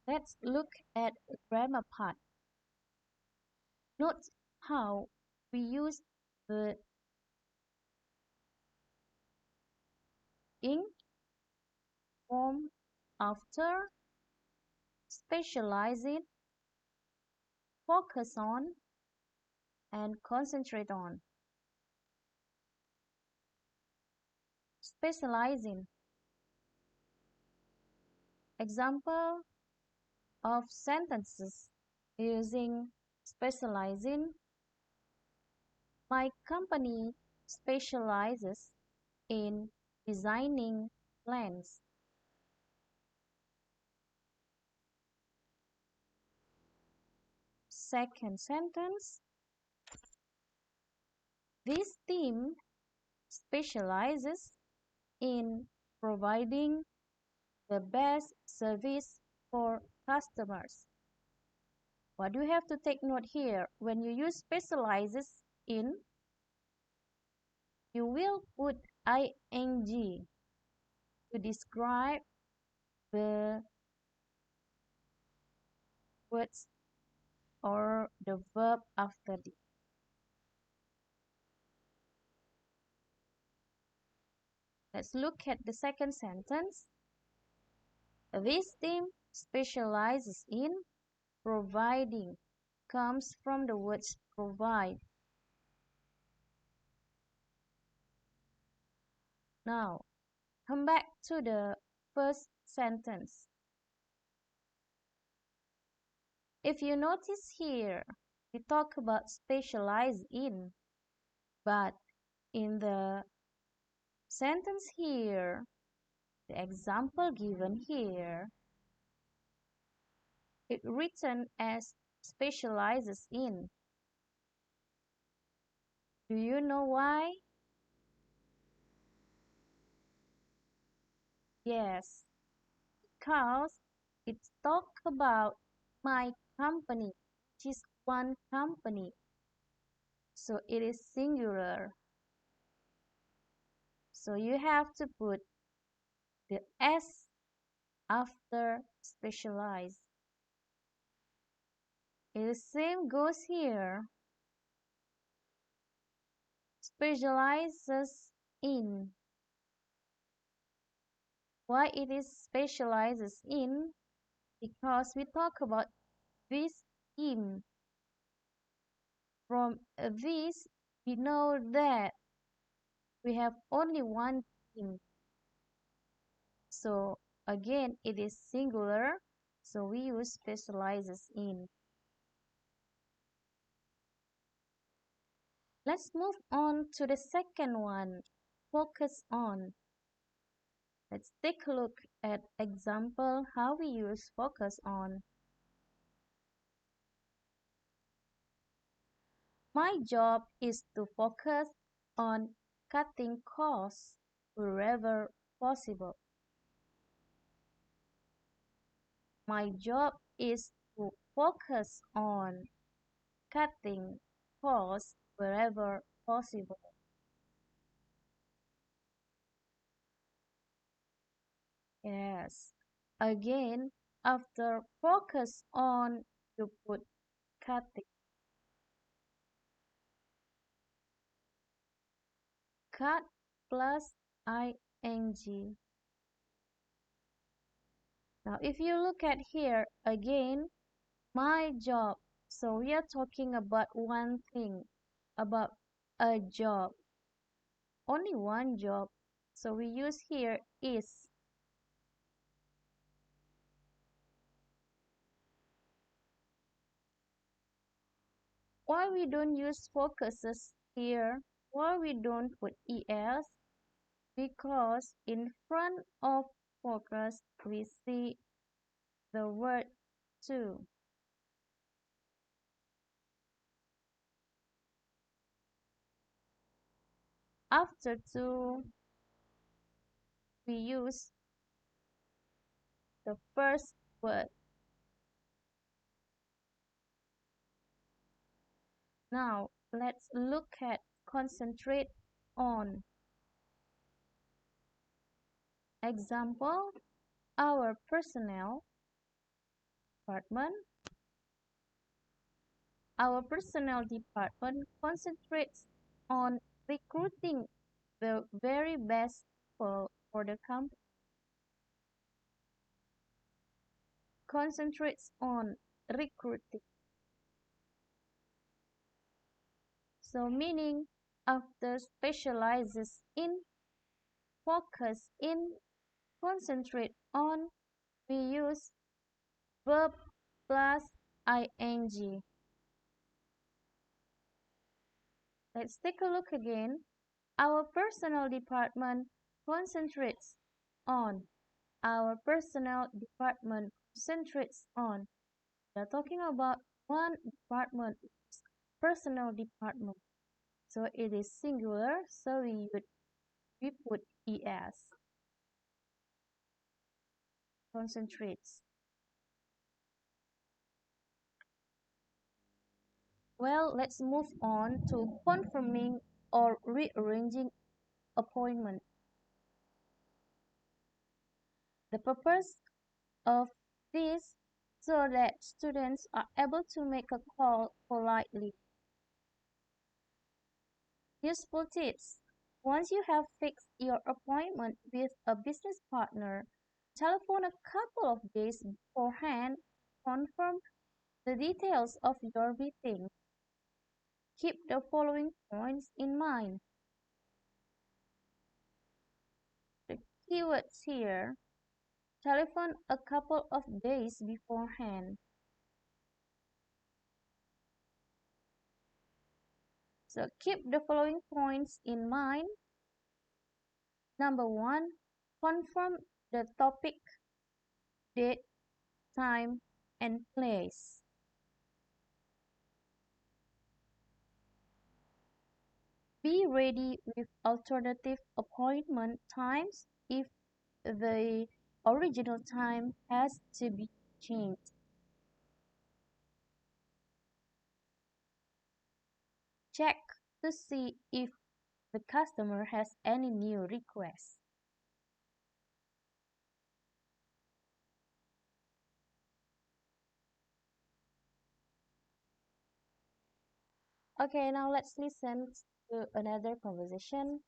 Let's look at the grammar part. Note how we use the ing form after, specialize in, focus on, and concentrate on. Specialize in. Example of sentences using specialize in. My company specializes in designing plans. Second sentence. This team specializes in providing the best service for customers. What do you have to take note here? When you use specializes in, you will put ing to describe the words or the verb after it. Let's look at the second sentence. This team specializes in providing, comes from the words provide. Now, come back to the first sentence. If you notice here, we talk about specialize in, but in the sentence here, the example given here, it written as specializes in. Do you know why? Yes, because it talk about my company, which is one company. So it is singular. So you have to put the S after specialize. The same goes here. Specializes in. Why it is specializes in? Because we talk about this team. From this, we know that we have only one team. So again, it is singular. So we use specializes in. Let's move on to the second one, focus on. Let's take a look at example how we use focus on. My job is to focus on cutting costs wherever possible. My job is to focus on cutting costs wherever possible. Yes. Again, after focus on, you put cutting. Cut plus ing. Now, if you look at here again, my job. So we are talking about one thing, about a job. Only one job. So we use here is. Why we don't use focuses here? Why we don't put es? Because in front of focus we see the word to. After to, we use the first word. Now, let's look at concentrate on. Example, our personnel department? Our personnel department concentrates on recruiting the very best people for the company. Concentrates on recruiting. So meaning after specializes in, focus in, concentrate on, we use verb plus ing. Let's take a look again. Our personnel department concentrates on. Our personnel department concentrates on. We are talking about one department, personnel department. So it is singular, so we put es. Concentrates. Well, let's move on to confirming or rearranging appointment. The purpose of this so that students are able to make a call politely. Useful tips. Once you have fixed your appointment with a business partner, telephone a couple of days beforehand to confirm the details of your meeting. Keep the following points in mind. The keywords here: telephone a couple of days beforehand. So keep the following points in mind. Number 1, confirm the topic, date, time, and place. Be ready with alternative appointment times if the original time has to be changed. Check to see if the customer has any new requests. Okay, now let's listen to another conversation.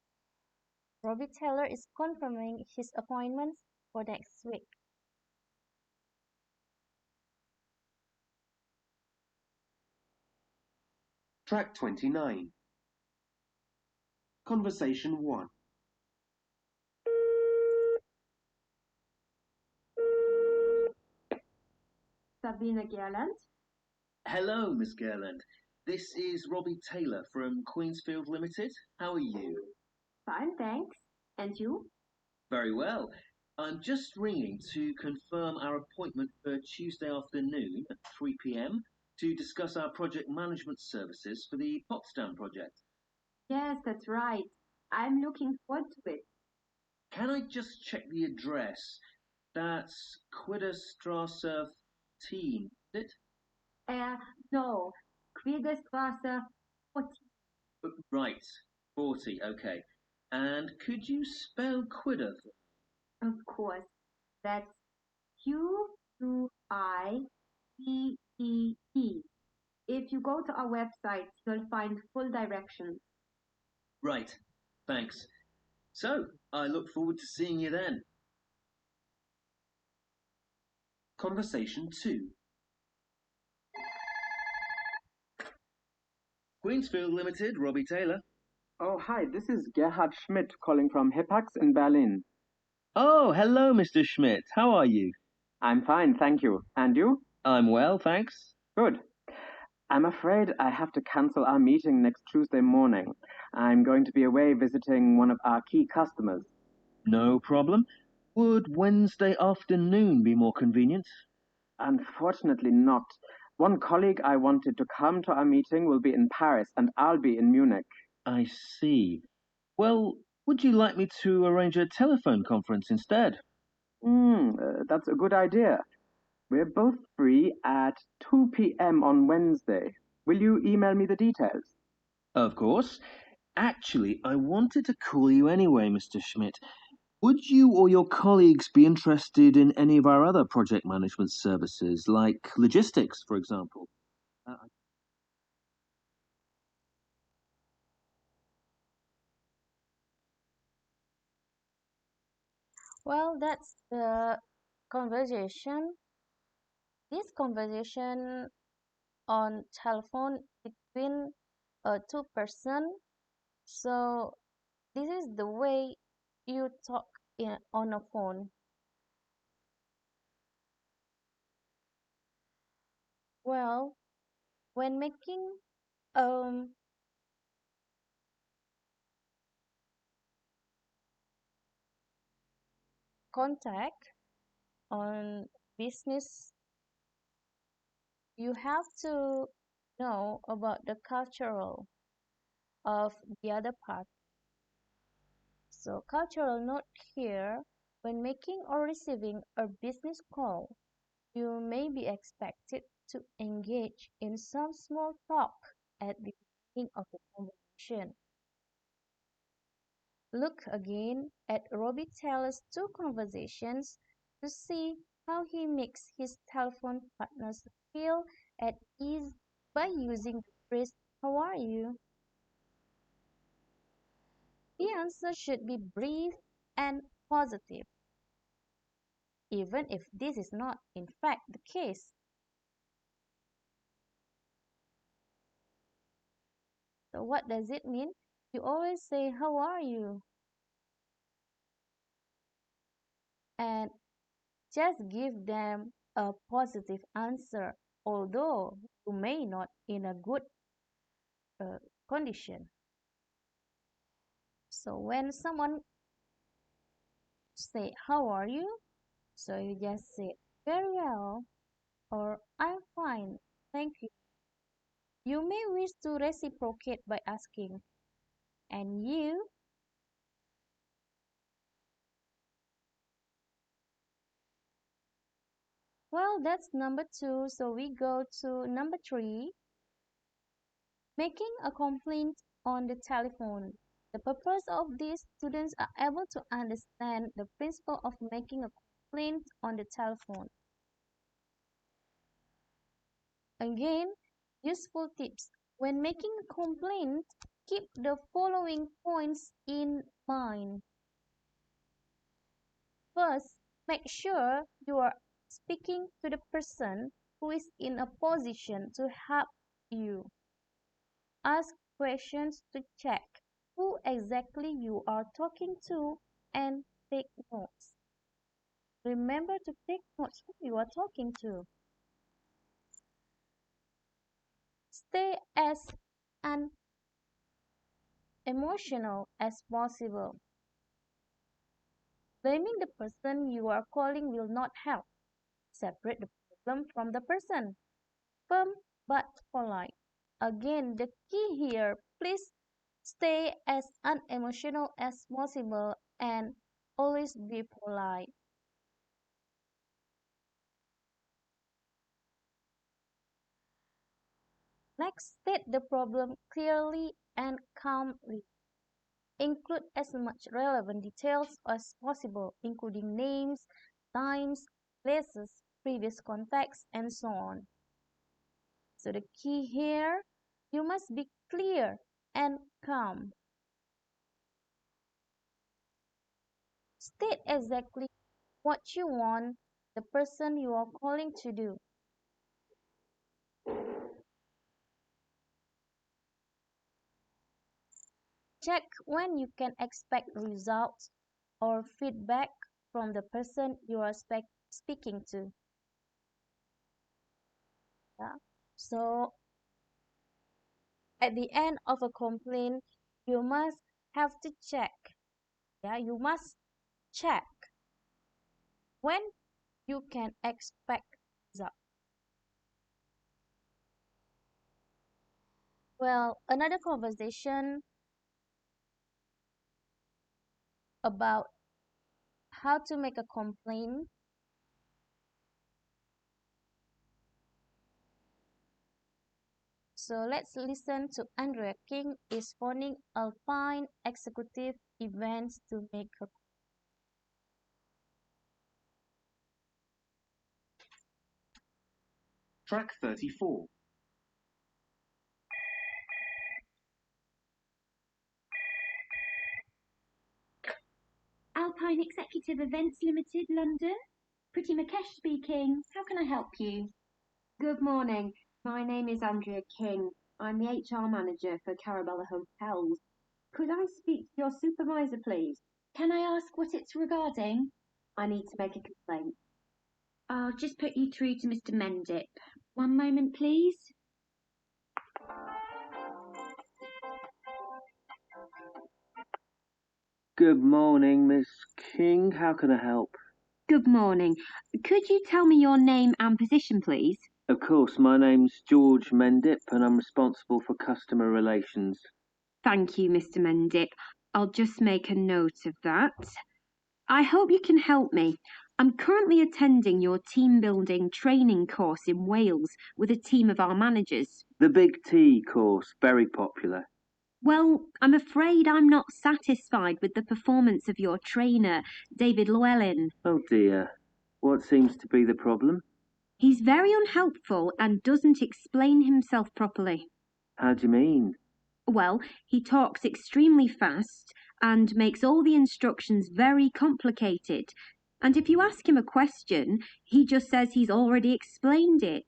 Robbie Taylor is confirming his appointments for next week. Track 29. Conversation 1. Sabine Gerland. Hello, Miss Gerland. This is Robbie Taylor from Queensfield Limited. How are you? Fine, thanks. And you? Very well. I'm just ringing to confirm our appointment for Tuesday afternoon at 3 p.m. to discuss our project management services for the Potsdam project. Yes, that's right. I'm looking forward to it. Can I just check the address? That's Quidderstrasse 14, is it? No, Kriegerstraße 14. Right, 40, okay. And could you spell Quidder? Of course. That's Quidde. If you go to our website, you'll find full directions. Right, thanks. So, I look forward to seeing you then. Conversation 2. Queensfield Limited, Robbie Taylor. Oh, hi, this is Gerhard Schmidt calling from Hipax in Berlin. Oh, hello, Mr. Schmidt. How are you? I'm fine, thank you. And you? I'm well, thanks. Good. I'm afraid I have to cancel our meeting next Tuesday morning. I'm going to be away visiting one of our key customers. No problem. Would Wednesday afternoon be more convenient? Unfortunately not. One colleague I wanted to come to our meeting will be in Paris, and I'll be in Munich. I see. Well, would you like me to arrange a telephone conference instead? That's a good idea. We're both free at 2 p.m. on Wednesday. Will you email me the details? Of course. Actually, I wanted to call you anyway, Mr. Schmidt. Would you or your colleagues be interested in any of our other project management services, like logistics, for example? Uh, Well, that's the conversation. This conversation on telephone between two person. So this is the way you talk on a phone. Well, when making um contact on business, you have to know about the cultural of the other part. So cultural note here, when making or receiving a business call, you may be expected to engage in some small talk at the beginning of the conversation. Look again at Robbie Taylor's two conversations to see how he makes his telephone partners feel at ease by using the phrase, "How are you?" The answer should be brief and positive, even if this is not in fact the case. So what does it mean? You always say, "How are you?" and just give them a positive answer, although you may not in a good uh, condition. So when someone say, "How are you?" So you just say, "Very well," or "I'm fine, thank you." You may wish to reciprocate by asking, "And you?" Well, that's number two. So we go to number three, making a complaint on the telephone. The purpose of this, students are able to understand the principle of making a complaint on the telephone. Again, useful tips. When making a complaint, keep the following points in mind. First, make sure you are speaking to the person who is in a position to help you. Ask questions to check who exactly you are talking to and take notes. Remember to take notes who you are talking to. Stay as unemotional as possible. Blaming the person you are calling will not help. Separate the problem from the person. Firm but polite. Again, the key here, please stay as unemotional as possible and always be polite. Next, state the problem clearly and calmly. Include as much relevant details as possible, including names, times, places, previous contacts, and so on. So the key here, you must be clear and calm. State exactly what you want the person you are calling to do. Check when you can expect results or feedback from the person you are speaking to. Yeah. So at the end of a complaint, you must have to check. Yeah, you must check when you can expect results. Well, another conversation about how to make a complaint. So let's listen to Andrea King is phoning Alpine Executive Events to make a Track 34. Alpine Executive Events Limited, London. Pretty Mukesh speaking. How can I help you? Good morning. My name is Andrea King. I'm the HR manager for Carabella Hotels. Could I speak to your supervisor, please? Can I ask what it's regarding? I need to make a complaint. I'll just put you through to Mr. Mendip. One moment, please. Good morning, Miss King. How can I help? Good morning. Could you tell me your name and position, please? Of course, my name's George Mendip and I'm responsible for customer relations. Thank you, Mr. Mendip. I'll just make a note of that. I hope you can help me. I'm currently attending your team building training course in Wales with a team of our managers. The Big T course, very popular. Well, I'm afraid I'm not satisfied with the performance of your trainer, David Llewellyn. Oh dear. What seems to be the problem? He's very unhelpful and doesn't explain himself properly. How do you mean? Well, he talks extremely fast and makes all the instructions very complicated. And if you ask him a question, he just says he's already explained it.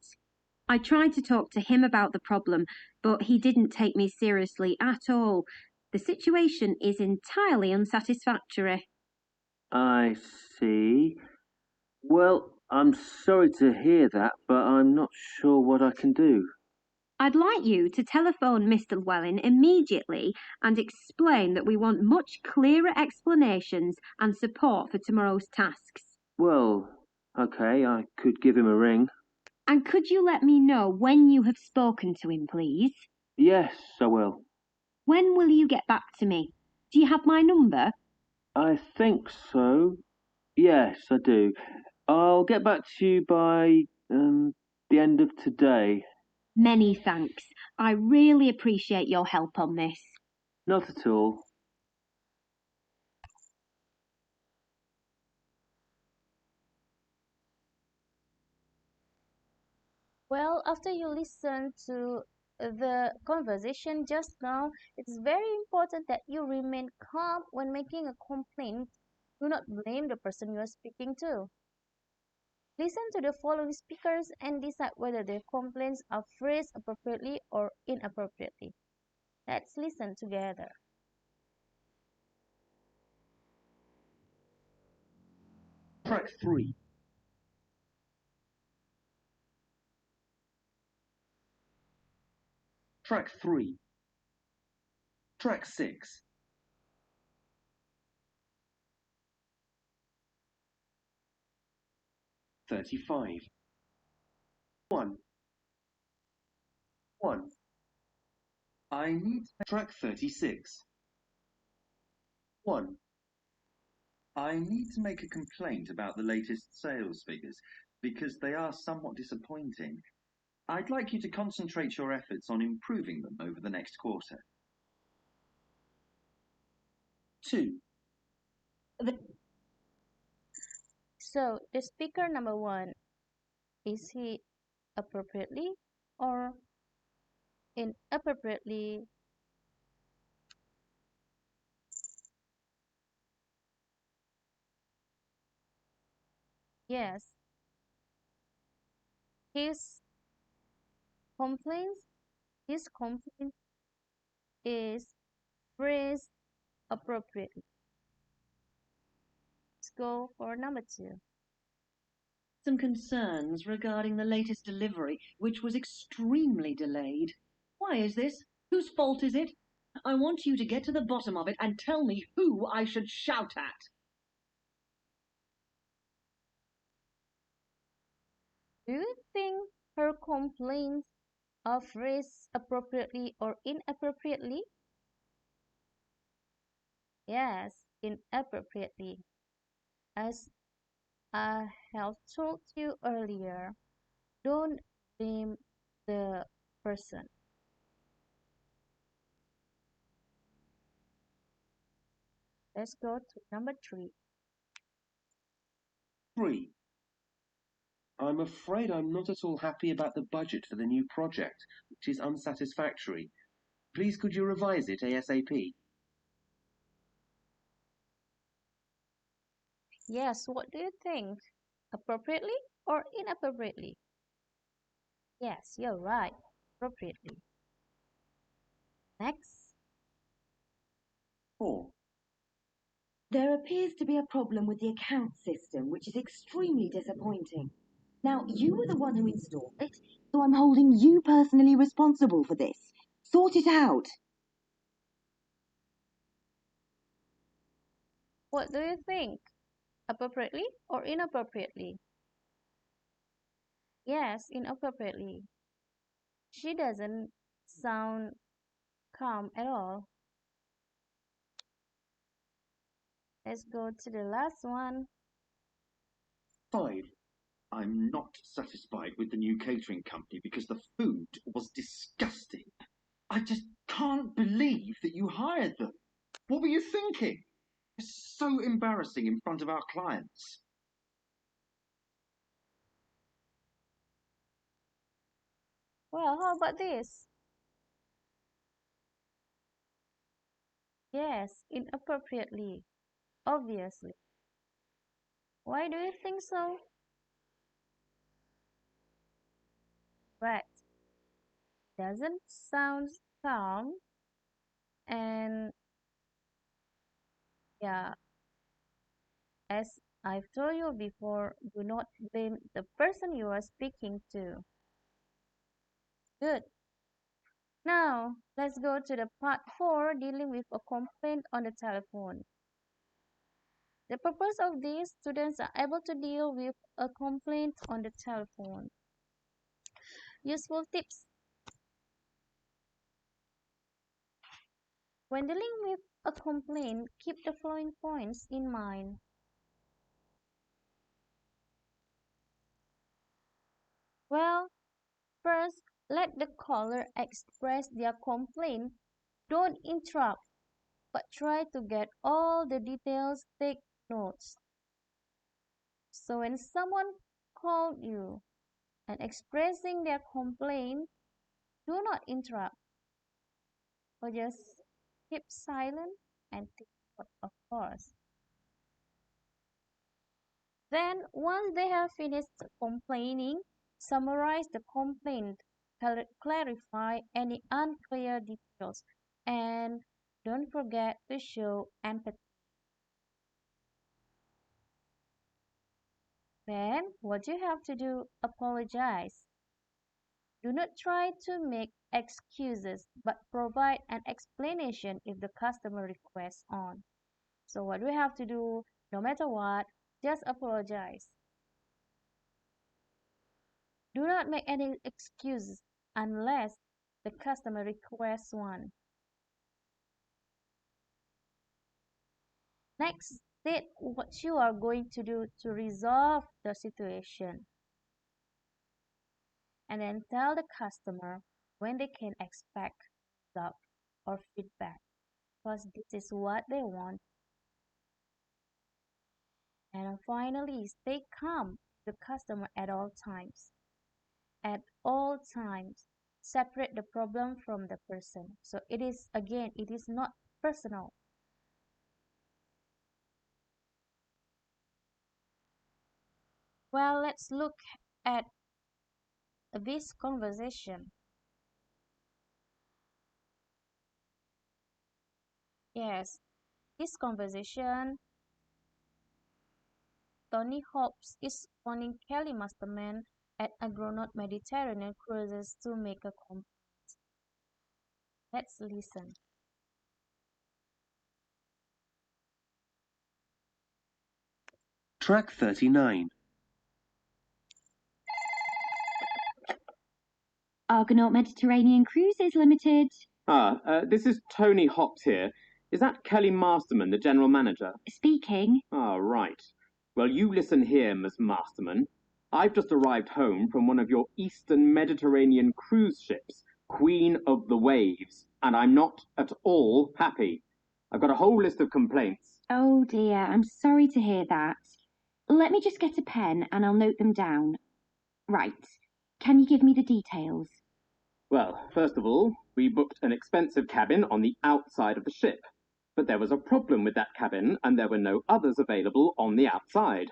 I tried to talk to him about the problem, but he didn't take me seriously at all. The situation is entirely unsatisfactory. I see. Well, I'm sorry to hear that, but I'm not sure what I can do. I'd like you to telephone Mr. Llewellyn immediately and explain that we want much clearer explanations and support for tomorrow's tasks. Well, okay, I could give him a ring. And could you let me know when you have spoken to him, please? Yes, I will. When will you get back to me? Do you have my number? I think so. Yes, I do. I'll get back to you by the end of today. Many thanks. I really appreciate your help on this. Not at all. Well, after you listen to the conversation just now, it's very important that you remain calm when making a complaint. Do not blame the person you are speaking to. Listen to the following speakers and decide whether their complaints are phrased appropriately or inappropriately. Let's listen together. Track 3. Track 3. Track 6. "35. 1. 1. I need track 36. 1. I need to make a complaint about the latest sales figures because they are somewhat disappointing. I'd like you to concentrate your efforts on improving them over the next quarter. 2. So, the speaker number 1, is he appropriately or inappropriately? Yes. His complaint, his complaint is phrased appropriately. Let's go for number 2. Some concerns regarding the latest delivery, which was extremely delayed. Why is this? Whose fault is it? I want you to get to the bottom of it and tell me who I should shout at. Do you think her complaints are phrased appropriately or inappropriately? Yes, inappropriately. As I have told you earlier, don't blame the person. Let's go to number 3. 3. I'm afraid I'm not at all happy about the budget for the new project, which is unsatisfactory. Please could you revise it ASAP? Yes, what do you think? Appropriately or inappropriately? Yes, you're right. Appropriately. Next. 4. There appears to be a problem with the account system, which is extremely disappointing. Now, you were the one who installed it, so I'm holding you personally responsible for this. Sort it out. What do you think? Appropriately or inappropriately? Yes, inappropriately. She doesn't sound calm at all. Let's go to the last one. 5. I'm not satisfied with the new catering company because the food was disgusting. I just can't believe that you hired them. What were you thinking? It's so embarrassing in front of our clients. Well, how about this? Yes, inappropriately. Obviously. Why do you think so? Right. Doesn't sound calm, and yeah, as I've told you before, do not blame the person you are speaking to. Good. Now, let's go to the part 4, dealing with a complaint on the telephone. The purpose of this, students are able to deal with a complaint on the telephone. Useful tips. When dealing with a complaint, keep the following points in mind. Well, first, let the caller express their complaint. Don't interrupt, but try to get all the details, take notes. So when someone called you and expressing their complaint, do not interrupt, or just keep silent and take note, of course. Then, once they have finished complaining, summarize the complaint, clarify any unclear details, and don't forget to show empathy. Then, what you have to do, apologize. Do not try to make excuses, but provide an explanation if the customer requests on. So what we have to do, no matter what, just apologize. Do not make any excuses unless the customer requests one. Next, state what you are going to do to resolve the situation. And then tell the customer when they can expect help or feedback, because this is what they want. And finally, stay calm with the customer at all times. At all times, separate the problem from the person. So it is, again, it is not personal. Well, let's look at this conversation. Yes, this conversation, Tony Hobbs is phoning Kelly Masterman at Agronaut Mediterranean Cruises to make a complaint. Let's listen. Track 39. Argonaut Mediterranean Cruises Limited. This is Tony Hops here. Is that Kelly Masterman, the general manager? Speaking. Right. Well, you listen here, Miss Masterman. I've just arrived home from one of your Eastern Mediterranean cruise ships, Queen of the Waves, and I'm not at all happy. I've got a whole list of complaints. Oh dear, I'm sorry to hear that. Let me just get a pen and I'll note them down. Right. Can you give me the details? Well, first of all, we booked an expensive cabin on the outside of the ship. But there was a problem with that cabin, and there were no others available on the outside.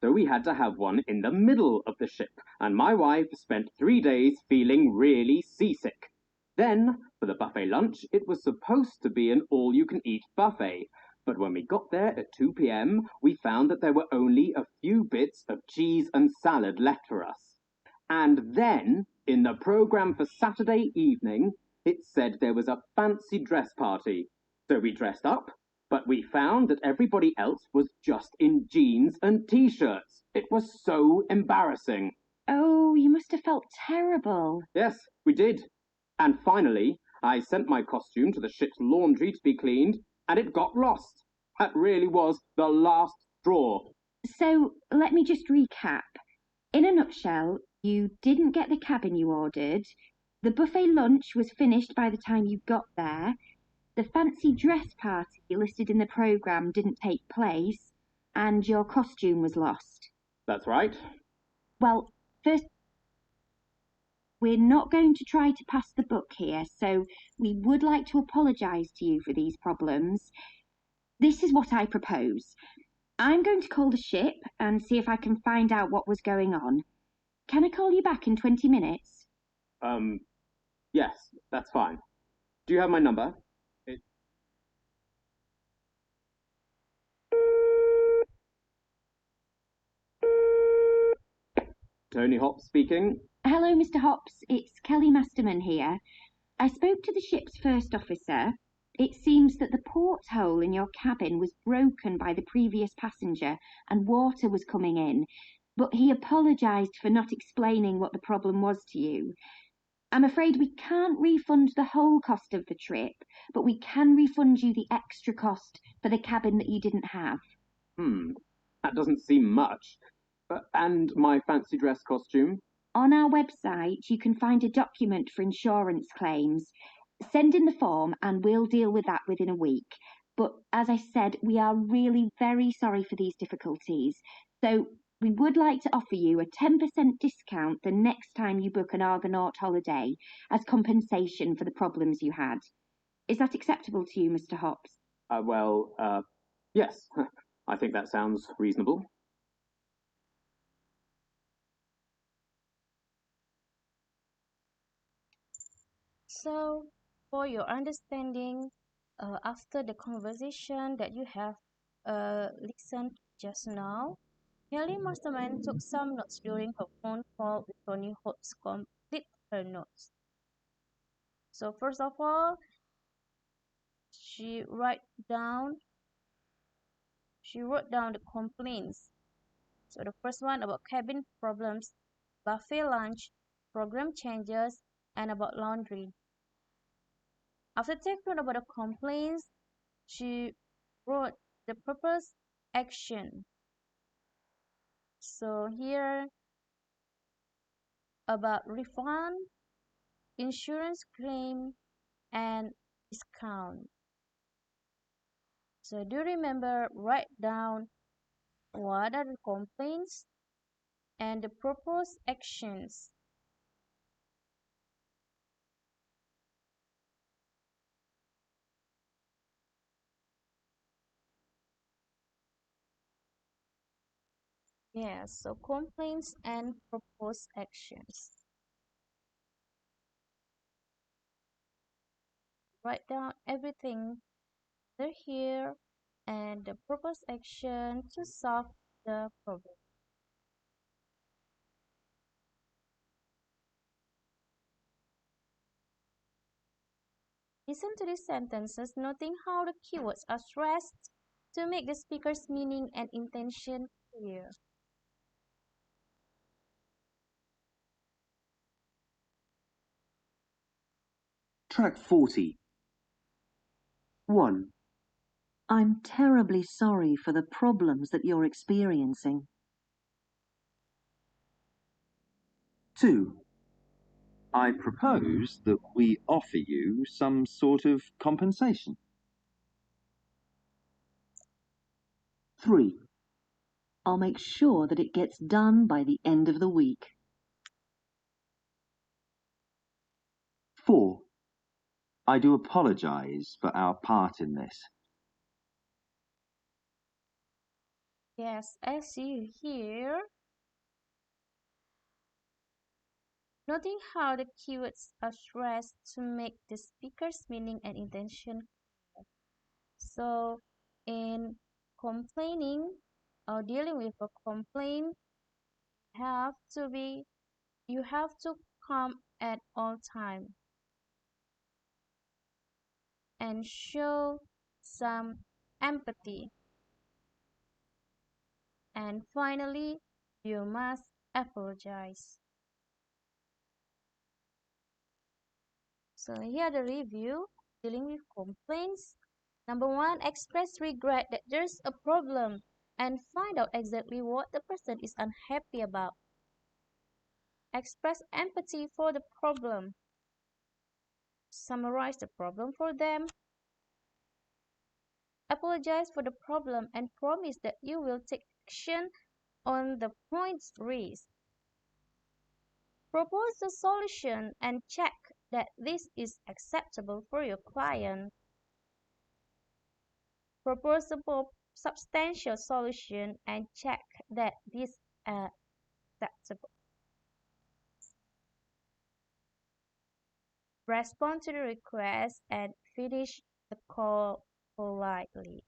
So we had to have one in the middle of the ship, and my wife spent 3 days feeling really seasick. Then, for the buffet lunch, it was supposed to be an all-you-can-eat buffet. But when we got there at 2 p.m., we found that there were only a few bits of cheese and salad left for us. And then, in the program for Saturday evening, it said there was a fancy dress party. So we dressed up, but we found that everybody else was just in jeans and t-shirts. It was so embarrassing. Oh, you must have felt terrible. Yes, we did. And finally, I sent my costume to the ship's laundry to be cleaned, and it got lost. That really was the last straw. So, let me just recap. In a nutshell, you didn't get the cabin you ordered, the buffet lunch was finished by the time you got there, the fancy dress party listed in the programme didn't take place, and your costume was lost. That's right. Well, first, we're not going to try to pass the buck here, so we would like to apologise to you for these problems. This is what I propose. I'm going to call the ship and see if I can find out what was going on. Can I call you back in 20 minutes? Yes, that's fine. Do you have my number? Tony Hops speaking. Hello, Mr. Hops. It's Kelly Masterman here. I spoke to the ship's first officer. It seems that the porthole in your cabin was broken by the previous passenger and water was coming in, but he apologised for not explaining what the problem was to you. I'm afraid we can't refund the whole cost of the trip, but we can refund you the extra cost for the cabin that you didn't have. That doesn't seem much. And my fancy dress costume? On our website, you can find a document for insurance claims. Send in the form and we'll deal with that within a week. But as I said, we are really very sorry for these difficulties. So we would like to offer you a 10% discount the next time you book an Argonaut holiday as compensation for the problems you had. Is that acceptable to you, Mr. Hops? Yes. I think that sounds reasonable. So, for your understanding, after the conversation that you have listened just now, Kelly Masterman took some notes during her phone call with Tony Hops complete her notes. So first of all, she wrote down the complaints. So the first one about cabin problems, buffet lunch, program changes, and about laundry. After taking note about the complaints, she wrote the proposed action. So here about refund, insurance claim, and discount. So do remember, write down what are the complaints and the proposed actions. Yes, so complaints and proposed actions. Write down everything under here and the proposed action to solve the problem. Listen to these sentences, noting how the keywords are stressed to make the speaker's meaning and intention clear. Track 40. 1. I'm terribly sorry for the problems that you're experiencing. 2. I propose that we offer you some sort of compensation. 3. I'll make sure that it gets done by the end of the week. 4. I do apologize for our part in this. Yes, as you hear, noting how the keywords are stressed to make the speaker's meaning and intention clear. So, in complaining or dealing with a complaint, you have to calm at all time and show some empathy. And finally, you must apologize. So here the review dealing with complaints. Number 1, express regret that there's a problem and find out exactly what the person is unhappy about. Express empathy for the problem. Summarize the problem for them. Apologize for the problem and promise that you will take action on the points raised. Propose a solution and check that this is acceptable for your client. Propose a substantial solution and check that this is acceptable. Respond to the request and finish the call politely.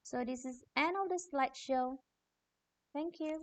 So this is end of the slideshow. Thank you.